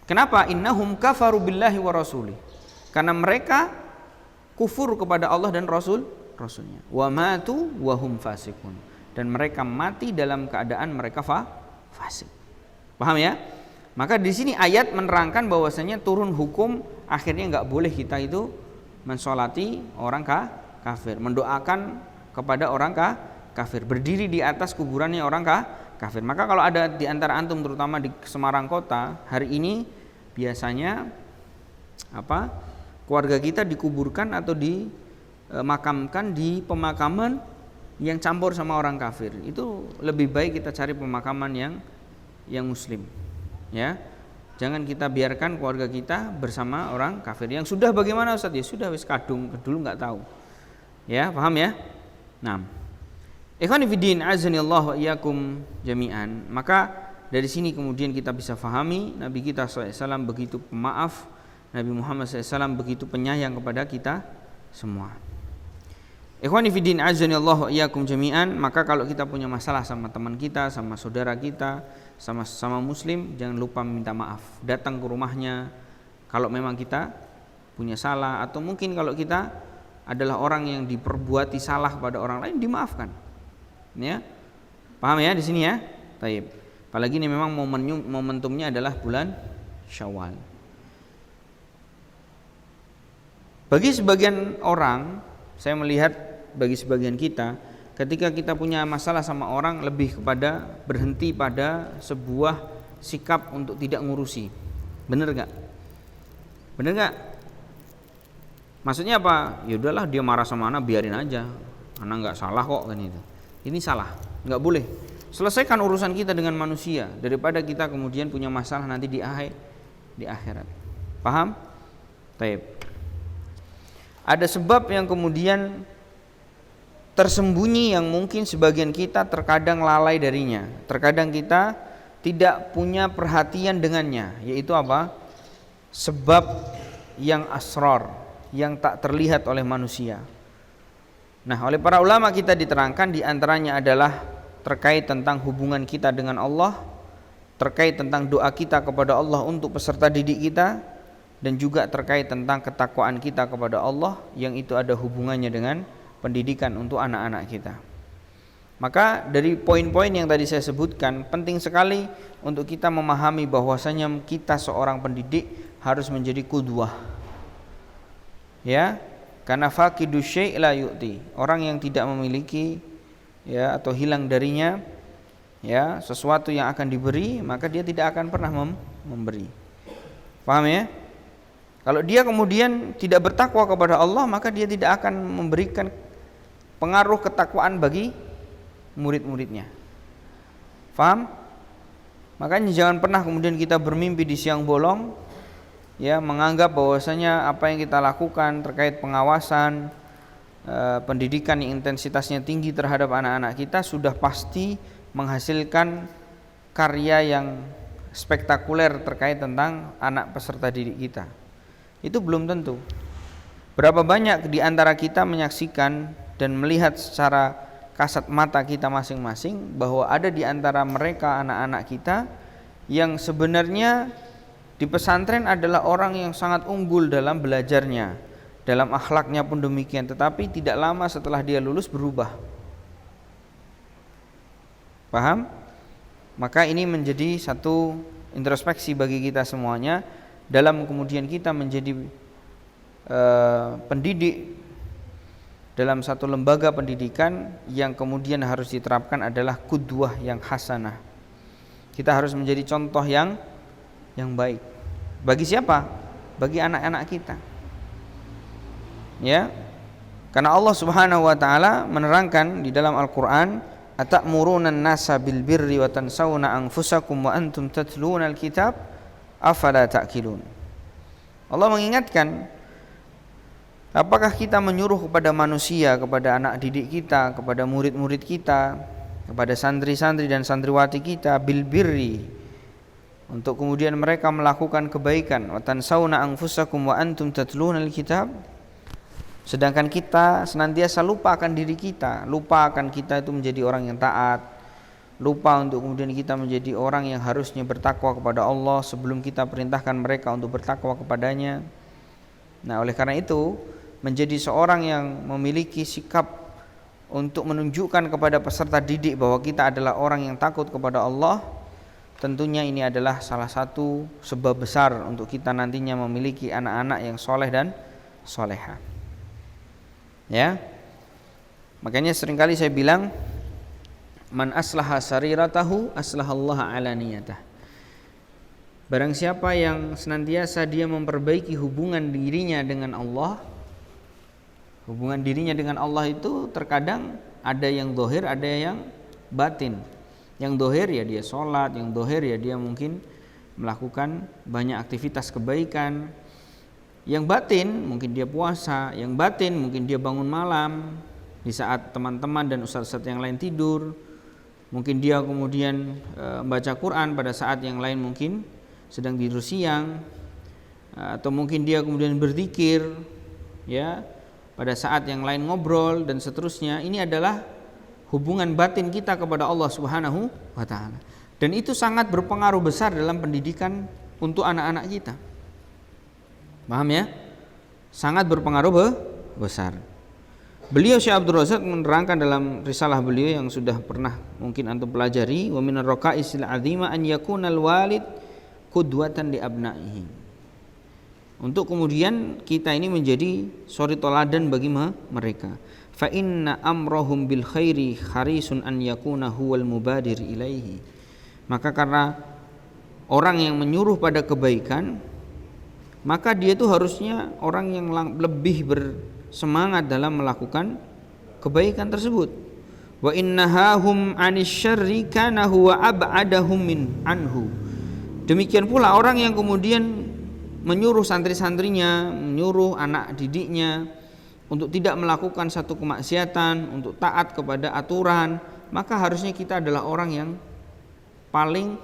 Kenapa? Innahum kafaru billahi wa rasulih. Karena mereka kufur kepada Allah dan Rasulnya. Wa matu wa hum fasikun. Dan mereka mati dalam keadaan mereka fasik. Paham ya? Maka di sini ayat menerangkan bahwasanya turun hukum akhirnya enggak boleh kita itu mensolati orang kafir, mendoakan kepada orang kafir, berdiri di atas kuburannya orang kafir. Maka kalau ada di antara antum terutama di Semarang kota, hari ini biasanya keluarga kita dikuburkan atau dimakamkan di pemakaman yang campur sama orang kafir. Itu lebih baik kita cari pemakaman yang muslim. Ya. Jangan kita biarkan keluarga kita bersama orang kafir. Yang sudah bagaimana Ustaz? Ya sudah wis kadung, dulu enggak tahu. Ya, paham ya? Nah, ikhwani fiddin azanillahu wa iyyakum jami'an. Maka dari sini kemudian kita bisa fahami Nabi kita SAW begitu pemaaf, Nabi Muhammad SAW begitu penyayang kepada kita semua. Ikhwani fiddin azanillahu wa iyyakum jami'an. Maka kalau kita punya masalah sama teman kita, sama saudara kita, sama muslim, jangan lupa minta maaf. Datang ke rumahnya kalau memang kita punya salah, atau mungkin kalau kita adalah orang yang diperbuati salah pada orang lain, dimaafkan. Ya. Paham ya di sini ya? Taib. Apalagi ini memang momentumnya adalah bulan Syawal. Bagi sebagian orang, saya melihat bagi sebagian kita, ketika kita punya masalah sama orang, lebih kepada berhenti pada sebuah sikap untuk tidak ngurusi. Bener gak? Bener gak? Maksudnya apa? Ya udahlah, dia marah sama anak, biarin aja. Anak nggak salah kok kan itu. Ini salah, nggak boleh. Selesaikan urusan kita dengan manusia daripada kita kemudian punya masalah nanti di akhirat. Paham? Taib. Ada sebab yang kemudian tersembunyi yang mungkin sebagian kita terkadang lalai darinya. Terkadang kita tidak punya perhatian dengannya, yaitu apa? Sebab yang asrar, yang tak terlihat oleh manusia. Nah, oleh para ulama kita diterangkan di antaranya adalah terkait tentang hubungan kita dengan Allah, terkait tentang doa kita kepada Allah untuk peserta didik kita, dan juga terkait tentang ketakwaan kita kepada Allah yang itu ada hubungannya dengan pendidikan untuk anak-anak kita. Maka dari poin-poin yang tadi saya sebutkan, penting sekali untuk kita memahami bahwasanya kita seorang pendidik harus menjadi qudwah. Ya, karena faqidu syai' la yu'ti. Orang yang tidak memiliki ya atau hilang darinya ya sesuatu yang akan diberi, maka dia tidak akan pernah memberi. Paham ya? Kalau dia kemudian tidak bertakwa kepada Allah, maka dia tidak akan memberikan pengaruh ketakwaan bagi murid-muridnya. Paham? Makanya jangan pernah kemudian kita bermimpi di siang bolong, ya, menganggap bahwasanya apa yang kita lakukan terkait pengawasan, pendidikan yang intensitasnya tinggi terhadap anak-anak kita sudah pasti menghasilkan karya yang spektakuler terkait tentang anak peserta didik kita. Itu belum tentu. Berapa banyak di antara kita menyaksikan dan melihat secara kasat mata kita masing-masing bahwa ada di antara mereka anak-anak kita yang sebenarnya di pesantren adalah orang yang sangat unggul dalam belajarnya, dalam akhlaknya pun demikian, tetapi tidak lama setelah dia lulus berubah. Paham? Maka ini menjadi satu introspeksi bagi kita semuanya dalam kemudian kita menjadi pendidik dalam satu lembaga pendidikan. Yang kemudian harus diterapkan adalah qudwah yang hasanah. Kita harus menjadi contoh yang baik. Bagi siapa? Bagi anak-anak kita. Ya. Karena Allah Subhanahu wa taala menerangkan di dalam Al-Qur'an, "Atamuruna an-nasa bil birri wa tansawna anfusakum wa antum tatluna al-kitab afala ta'qilun." Allah mengingatkan, apakah kita menyuruh kepada manusia, kepada anak didik kita, kepada murid-murid kita, kepada santri-santri dan santriwati kita bil birri, untuk kemudian mereka melakukan kebaikan, wa tansawna anfusakum wa antum tatluna al-kitab, sedangkan kita senantiasa lupa akan diri kita, lupa akan kita itu menjadi orang yang taat, lupa untuk kemudian kita menjadi orang yang harusnya bertakwa kepada Allah sebelum kita perintahkan mereka untuk bertakwa kepadanya. Nah, oleh karena itu menjadi seorang yang memiliki sikap untuk menunjukkan kepada peserta didik bahwa kita adalah orang yang takut kepada Allah, tentunya ini adalah salah satu sebab besar untuk kita nantinya memiliki anak-anak yang soleh dan soleha. Ya, makanya seringkali saya bilang, man aslaha sariratahu aslahallahu alaniyatah. Barang siapa yang senantiasa dia memperbaiki hubungan dirinya dengan Allah, hubungan dirinya dengan Allah itu terkadang ada yang zahir, ada yang batin. Yang zahir ya dia sholat, yang zahir ya dia mungkin melakukan banyak aktivitas kebaikan. Yang batin mungkin dia puasa, yang batin mungkin dia bangun malam di saat teman-teman dan ustaz-ustaz yang lain tidur. Mungkin dia kemudian membaca Quran pada saat yang lain mungkin sedang tidur siang, atau mungkin dia kemudian berzikir ya pada saat yang lain ngobrol dan seterusnya. Ini adalah hubungan batin kita kepada Allah Subhanahu wa taala. Dan itu sangat berpengaruh besar dalam pendidikan untuk anak-anak kita. Paham ya? Sangat berpengaruh besar. Beliau Syekh Abdul Razak menerangkan dalam risalah beliau yang sudah pernah mungkin antum pelajari, wa minar raqaisil azima an yakunal walid qudwatan li abnaihi. Untuk kemudian kita ini menjadi suri teladan bagi mereka. Fa inna amrahum bil khairi harisun an yakuna huwal mubadir ilaihi. Maka karena orang yang menyuruh pada kebaikan, maka dia itu harusnya orang yang lebih bersemangat dalam melakukan kebaikan tersebut. Wa innahahum 'anil syarri kana huwa ab'adahum min anhu. Demikian pula orang yang kemudian menyuruh santri-santrinya, menyuruh anak didiknya untuk tidak melakukan satu kemaksiatan, untuk taat kepada aturan, maka harusnya kita adalah orang yang paling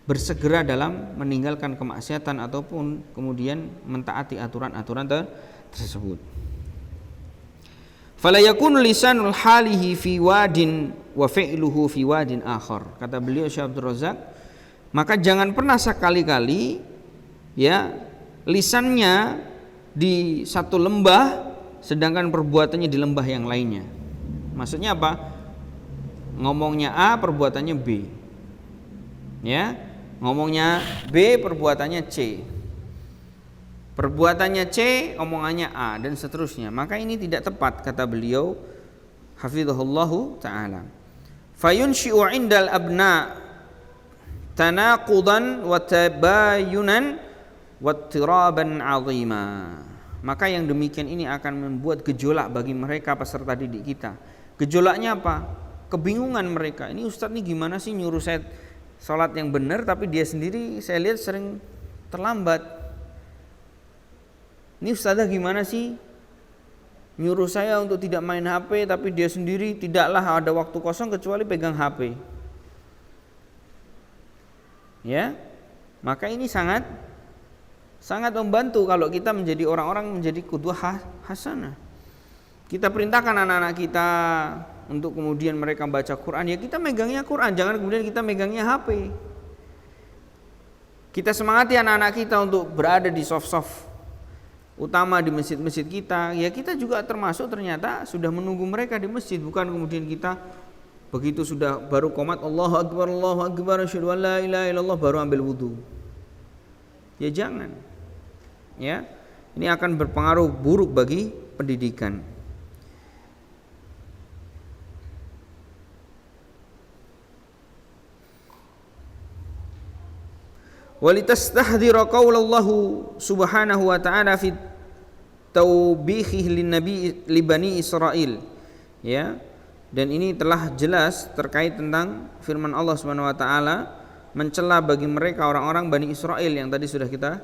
bersegera dalam meninggalkan kemaksiatan ataupun kemudian mentaati aturan-aturan tersebut. Fala yakunu lisanul halihi fi wadin wa fi'luhu fi wadin akhar. Kata beliau Syekh Abdul Razak, maka jangan pernah sekali-kali ya lisannya di satu lembah sedangkan perbuatannya di lembah yang lainnya. Maksudnya apa? Ngomongnya A, perbuatannya B. Ya, ngomongnya B, perbuatannya C. Perbuatannya C, omongannya A, dan seterusnya. Maka ini tidak tepat, kata beliau hafizahullahu ta'ala. Fayunshi'u 'indal abna tanaqudan wa tabayunan wa tiraban 'azima. Maka yang demikian ini akan membuat gejolak bagi mereka peserta didik kita. Gejolaknya apa? Kebingungan mereka. Ini ustaz nih gimana sih nyuruh saya sholat yang benar, tapi dia sendiri saya lihat sering terlambat. Ini ustazah gimana sih nyuruh saya untuk tidak main HP, tapi dia sendiri tidaklah ada waktu kosong kecuali pegang HP. Ya, maka ini sangat membantu kalau kita menjadi orang-orang menjadi qudwah hasanah. Kita perintahkan anak-anak kita untuk kemudian mereka baca Quran, ya kita megangnya Quran, jangan kemudian kita megangnya HP. Kita semangati anak-anak kita untuk berada di soft-soft utama di masjid-masjid kita, ya kita juga termasuk ternyata sudah menunggu mereka di masjid, bukan kemudian kita begitu sudah baru qomat Allahu Akbar asyhadu an la ilaha illallah baru ambil wudu. Ya jangan. Ya. Ini akan berpengaruh buruk bagi pendidikan. Walitastahdhira qaulallahu subhanahu wa ta'ala fi taubihi li bani Israil. Ya. Dan ini telah jelas terkait tentang firman Allah Subhanahu wa taala mencela bagi mereka orang-orang Bani Israil yang tadi sudah kita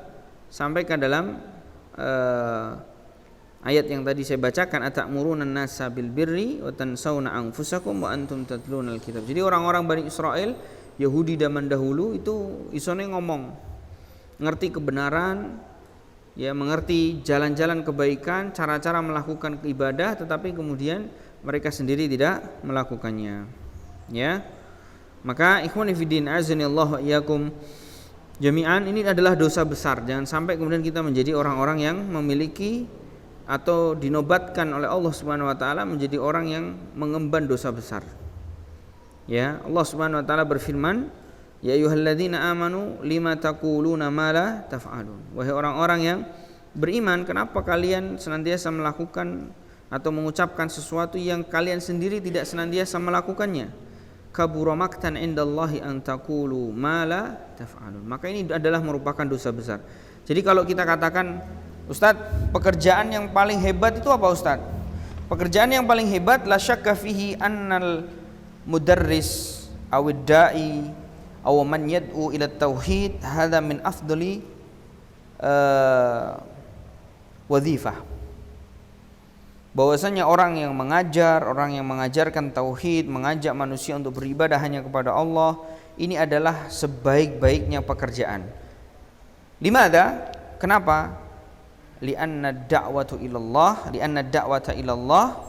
sampaikan dalam ayat yang tadi saya bacakan, atamuruna an-nasa bil birri wa tansawna anfusakum wa antum tatlunal kitab. Jadi orang-orang Bani Israil Yahudi zaman dahulu itu isone ngomong, ngerti kebenaran, ya mengerti jalan-jalan kebaikan, cara-cara melakukan ibadah, tetapi kemudian mereka sendiri tidak melakukannya. Ya. Maka ikhwani fiddin azanillahu iyyakum jami'an, ini adalah dosa besar. Jangan sampai kemudian kita menjadi orang-orang yang memiliki atau dinobatkan oleh Allah Subhanahu wa taala menjadi orang yang mengemban dosa besar. Ya, Allah Subhanahu wa taala berfirman, ya ayyuhalladzina amanu lima taquluna ma la taf'alun. Wahai orang-orang yang beriman, kenapa kalian senantiasa melakukan atau mengucapkan sesuatu yang kalian sendiri tidak senantiasa melakukannya? Kabura maktan indallahi an taqulu ma la taf'alun. Maka ini adalah merupakan dosa besar. Jadi kalau kita katakan, Ustadz, pekerjaan yang paling hebat itu apa Ustadz? Pekerjaan yang paling hebat la syakka fihi annal mudarris awid da'i aw man yad'u ila tauhid hadza min afdali wadhifah. Bahwasanya orang yang mengajar, orang yang mengajarkan tauhid, mengajak manusia untuk beribadah hanya kepada Allah, ini adalah sebaik-baiknya pekerjaan. Limadha? Kenapa? Li'anna da'wata ilallah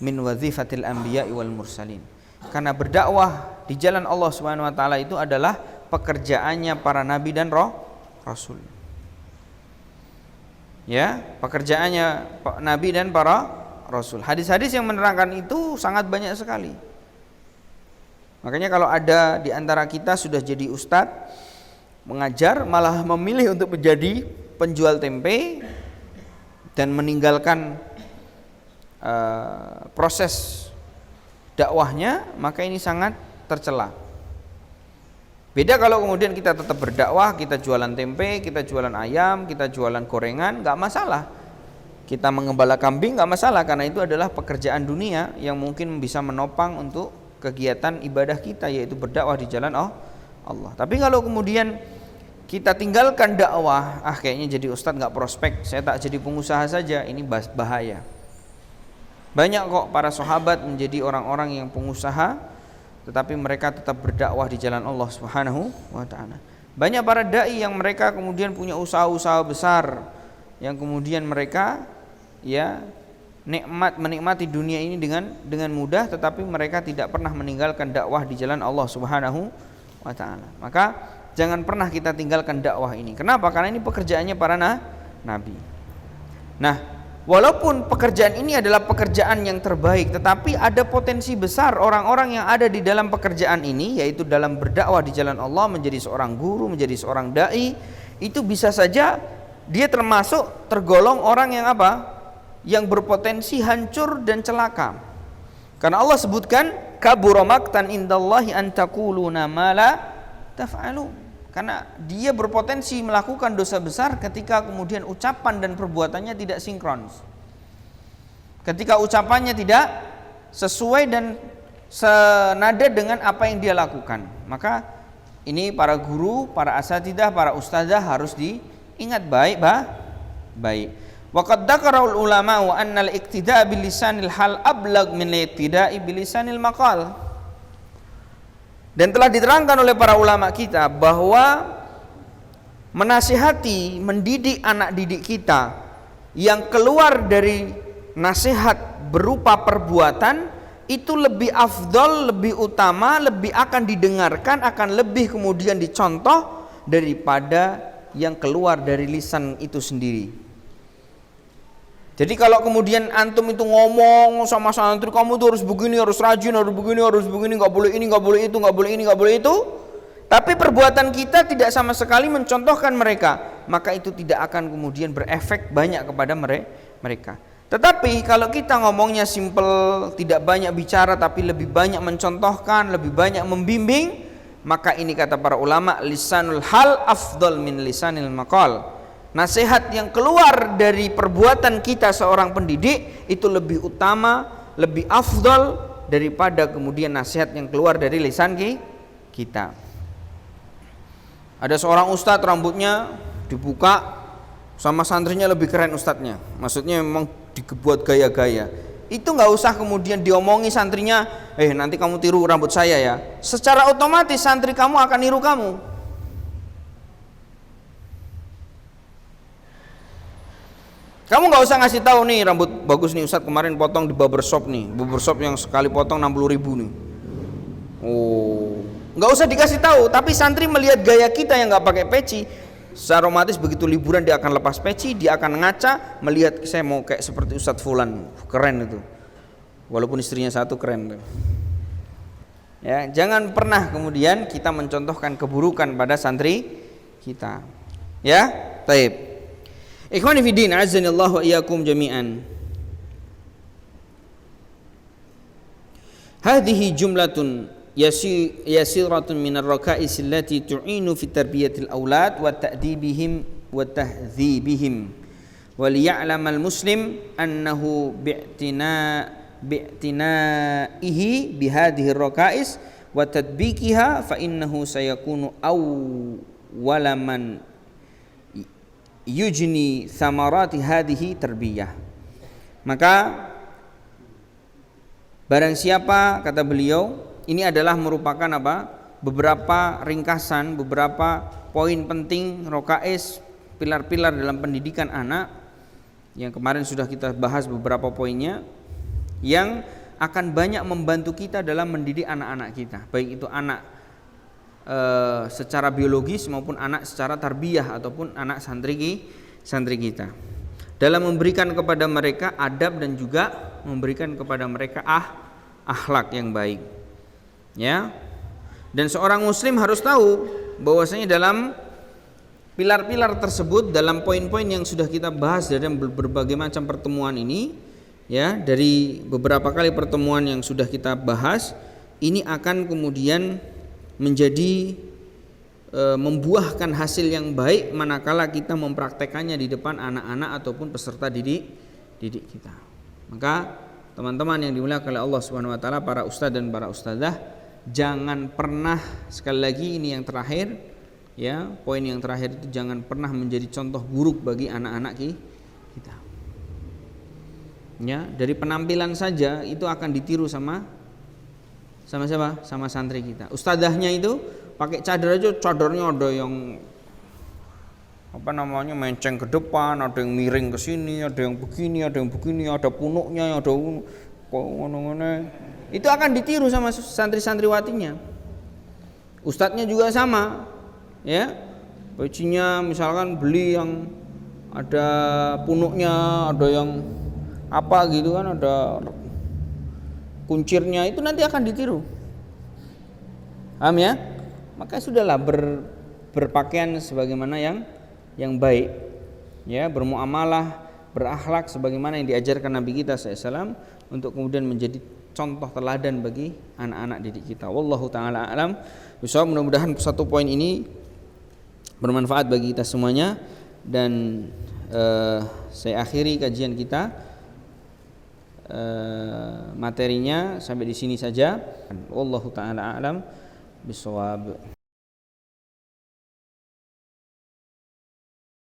min wadhifatil anbiya'i wal mursalin. Karena berdakwah di jalan Allah Subhanahu wa taala itu adalah pekerjaannya para nabi dan rasul. Ya, pekerjaannya nabi dan para rasul. Hadis-hadis yang menerangkan itu sangat banyak sekali. Makanya kalau ada di antara kita sudah jadi ustadz, mengajar, malah memilih untuk menjadi penjual tempe dan meninggalkan proses dakwahnya, maka ini sangat tercela. Beda kalau kemudian kita tetap berdakwah, kita jualan tempe, kita jualan ayam, kita jualan gorengan, nggak masalah. Kita mengembala kambing nggak masalah, karena itu adalah pekerjaan dunia yang mungkin bisa menopang untuk kegiatan ibadah kita, yaitu berdakwah di jalan Allah. Tapi kalau kemudian kita tinggalkan dakwah, kayaknya jadi ustadz nggak prospek, saya tak jadi pengusaha saja, ini bahaya. Banyak kok para sahabat menjadi orang-orang yang pengusaha, tetapi mereka tetap berdakwah di jalan Allah Subhanahu wa taala. Banyak para dai yang mereka kemudian punya usaha-usaha besar, yang kemudian mereka ya menikmati dunia ini dengan mudah, tetapi mereka tidak pernah meninggalkan dakwah di jalan Allah Subhanahu wa taala. Maka jangan pernah kita tinggalkan dakwah ini. Kenapa? Karena ini pekerjaannya para nabi. Nah, walaupun pekerjaan ini adalah pekerjaan yang terbaik, tetapi ada potensi besar orang-orang yang ada di dalam pekerjaan ini, yaitu dalam berdakwah di jalan Allah, menjadi seorang guru, menjadi seorang dai, itu bisa saja dia tergolong orang yang apa? Yang berpotensi hancur dan celaka. Karena Allah sebutkan kabura maktan indallahi an taquluna ma la taf'alun. Karena dia berpotensi melakukan dosa besar ketika kemudian ucapan dan perbuatannya tidak sinkron. Ketika ucapannya tidak sesuai dan senada dengan apa yang dia lakukan. Maka ini para guru, para asatidzah, para ustadzah harus diingat baik. Wa qad dzakara ulama wa anna al-iqtida' bil lisanil hal ablag min al-iqtida'i bil lisanil maqal. Dan telah diterangkan oleh para ulama kita bahwa menasihati, mendidik anak didik kita yang keluar dari nasihat berupa perbuatan itu lebih afdol, lebih utama, lebih akan didengarkan, akan lebih kemudian dicontoh daripada yang keluar dari lisan itu sendiri. Jadi kalau kemudian antum itu ngomong sama santri, kamu tuh harus begini, harus rajin, harus begini, harus begini, nggak boleh ini, nggak boleh itu, nggak boleh ini, nggak boleh itu, tapi perbuatan kita tidak sama sekali mencontohkan mereka, maka itu tidak akan kemudian berefek banyak kepada mereka. Tetapi kalau kita ngomongnya simple, tidak banyak bicara tapi lebih banyak mencontohkan, lebih banyak membimbing, maka ini kata para ulama, lisanul hal afdal min lisanil maqal. Nasihat yang keluar dari perbuatan kita seorang pendidik itu lebih utama, lebih afdal daripada kemudian nasihat yang keluar dari lisan kita. Ada seorang ustadz rambutnya dibuka, sama santrinya lebih keren ustadznya. Maksudnya memang dibuat gaya-gaya. Itu nggak usah kemudian diomongi santrinya, nanti kamu tiru rambut saya ya. Secara otomatis santri kamu akan niru kamu. Kamu nggak usah ngasih tahu nih, rambut bagus nih Ustadz kemarin potong di barbershop nih, barbershop yang sekali potong 60.000 nih. Oh, nggak usah dikasih tahu, tapi santri melihat gaya kita yang nggak pakai peci, secara otomatis begitu liburan dia akan lepas peci, dia akan ngaca melihat saya mau kayak seperti Ustadz Fulan, keren itu. Walaupun istrinya satu keren tuh. Ya, jangan pernah kemudian kita mencontohkan keburukan pada santri kita. Ya, taib. Ikhwani fi din, azanillahu wa iyyakum jami'an. Hadhihi jumlatun yasiratun minar raka'is allati tu'inu fi tarbiyatil aulad wa ta'dibihim wa tahdzibihim. Wa liya'lamal muslim annahu bi'tinaihi bihadhihi raka'is wa tadbiqiha fa innahu sayakunu awwala man yujni thamarati hadhihi tarbiyah. Maka barang siapa, kata beliau, ini adalah merupakan beberapa ringkasan, beberapa poin penting rokais, pilar-pilar dalam pendidikan anak yang kemarin sudah kita bahas beberapa poinnya, yang akan banyak membantu kita dalam mendidik anak-anak kita, baik itu anak secara biologis maupun anak secara tarbiyah ataupun anak santri kita, dalam memberikan kepada mereka adab dan juga memberikan kepada mereka akhlak yang baik, ya. Dan seorang muslim harus tahu bahwasanya dalam pilar-pilar tersebut, dalam poin-poin yang sudah kita bahas dalam berbagai macam pertemuan ini, ya, dari beberapa kali pertemuan yang sudah kita bahas, ini akan kemudian menjadi membuahkan hasil yang baik manakala kita mempraktekannya di depan anak-anak ataupun peserta didik kita. Maka teman-teman yang dimuliakan oleh Allah Subhanahu wa taala, para ustadz dan para ustadzah, jangan pernah, sekali lagi ini yang terakhir, ya, poin yang terakhir itu, jangan pernah menjadi contoh buruk bagi anak-anak kita. Ya, dari penampilan saja itu akan ditiru sama siapa? Sama santri kita. Ustadzahnya itu pakai cadar aja, cadarnya ada yang menceng ke depan, ada yang miring ke sini, ada yang begini, ada punuknya, ada itu akan ditiru sama santri-santriwatinya. Ustadznya juga sama, ya. Bajunya misalkan beli yang ada punuknya, ada yang apa gitu kan, ada kuncirnya, itu nanti akan ditiru. Paham ya? Maka sudahlah berpakaian sebagaimana yang baik, ya, bermuamalah, berakhlak sebagaimana yang diajarkan Nabi kita SAW, untuk kemudian menjadi contoh teladan bagi anak-anak didik kita. Wallahu taala alam. Mudah-mudahan satu poin ini bermanfaat bagi kita semuanya, dan saya akhiri kajian kita. Materinya sampai di sini saja. Wallahu taala a'lam bishawab.